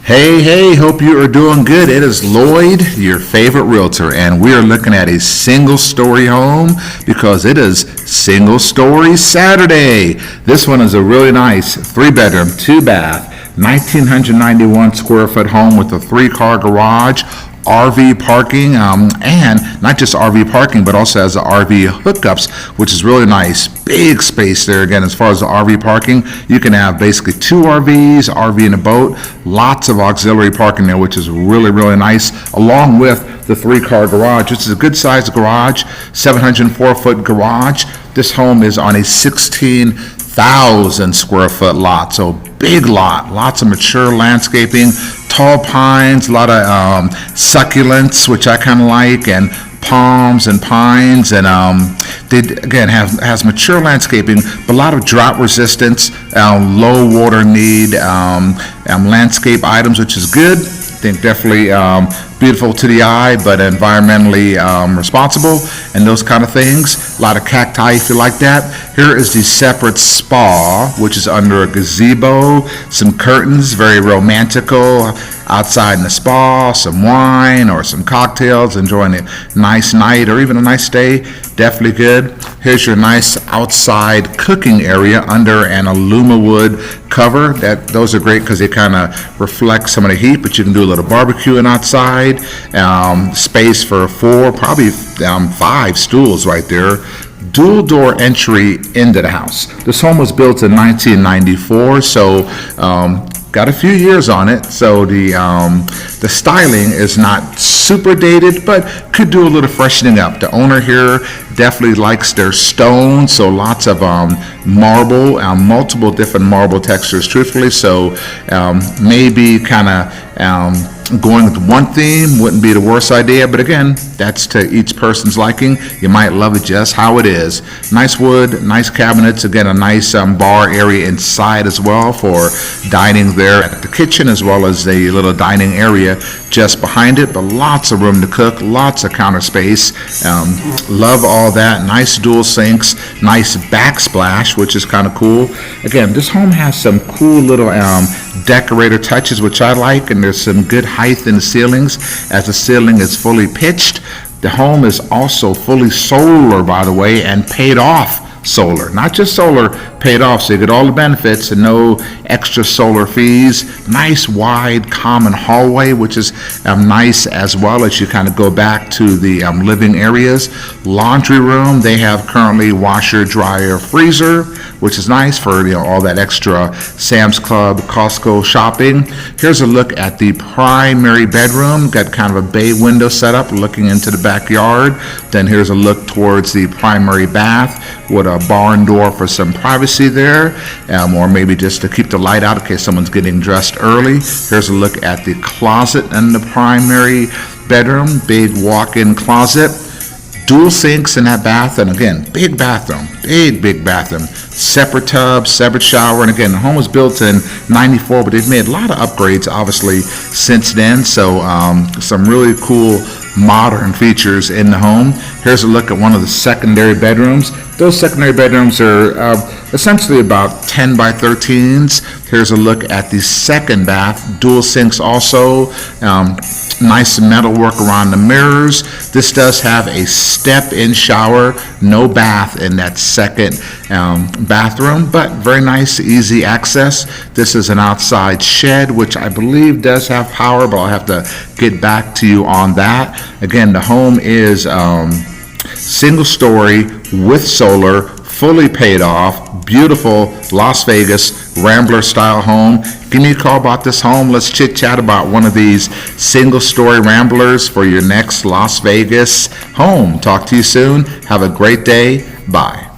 Hey, hope you are doing good. It is Lloyd, your favorite realtor, and we are looking at a single-story home because it is Single Story Saturday. This one is a really nice 3-bedroom, 2-bath, 1,991 square foot home with a 3-car garage, RV parking, and not just RV parking, but also has the RV hookups, which is really nice. Big space there. Again, as far as the RV parking, you can have basically 2 RVs, RV and a boat. Lots of auxiliary parking there, which is really nice, along with the 3-car garage, which is a good sized garage, 704-foot garage. This home is on a 16,000 square foot lot, so big lot, lots of mature landscaping, tall pines, a lot of succulents, which I kind of like, and palms and pines, and they again has mature landscaping, but a lot of drought resistance, low water need, landscape items, which is good. I think definitely beautiful to the eye, but environmentally responsible and those kind of things. A lot of cacti if you like that. Here is the separate spa, which is under a gazebo, some curtains, very romantical. Outside in the spa, some wine or some cocktails, enjoying a nice night or even a nice day, definitely good. Here's your nice outside cooking area under an aluminum cover. Those are great because they kind of reflect some of the heat, but you can do a little barbecuing outside. Space for 4, probably 5 stools right there. Dual door entry into the house. This home was built in 1994, so got a few years on it, so the styling is not super dated, but could do a little freshening up. The owner here definitely likes their stone, so lots of marble, multiple different marble textures, truthfully, so maybe kind of going with one theme wouldn't be the worst idea, but again, that's to each person's liking. You might love it just how it is. Nice wood, nice cabinets, again, a nice bar area inside as well for dining there at the kitchen, as well as the little dining area just behind it, but lots of room to cook, lots of counter space. Love all that. Nice dual sinks, nice backsplash, which is kind of cool. Again, this home has some cool little decorator touches, which I like, and there's some good height in the ceilings, as the ceiling is fully pitched. The home is also fully solar, by the way, and paid off solar. Not just solar, paid off, so you get all the benefits and no extra solar fees. Nice wide common hallway, which is nice, as well as you kind of go back to the living areas. Laundry room, they have currently washer, dryer, freezer, which is nice for all that extra Sam's Club, Costco shopping. Here's a look at the primary bedroom. Got kind of a bay window set up looking into the backyard. Then here's a look towards the primary bath with a barn door for some privacy there, or maybe just to keep the light out in case someone's getting dressed early. Back. Here's a look at the closet in the primary bedroom. Big walk-in closet. Dual sinks in that bath, and again, big bathroom, big bathroom. Separate tub, separate shower, and again, the home was built in 94, but they've made a lot of upgrades, obviously, since then, so some really cool modern features in the home. Here's a look at one of the secondary bedrooms. Those secondary bedrooms are essentially about 10 by 13s. Here's a look at the second bath. Dual sinks also. Nice metal work around the mirrors. This does have a step-in shower, no bath in that second bathroom, but very nice, easy access. This is an outside shed, which I believe does have power, but I'll have to get back to you on that. Again, the home is single story with solar, fully paid off, beautiful Las Vegas Rambler style home. Give me a call about this home. Let's chit chat about one of these single story Ramblers for your next Las Vegas home. Talk to you soon. Have a great day. Bye.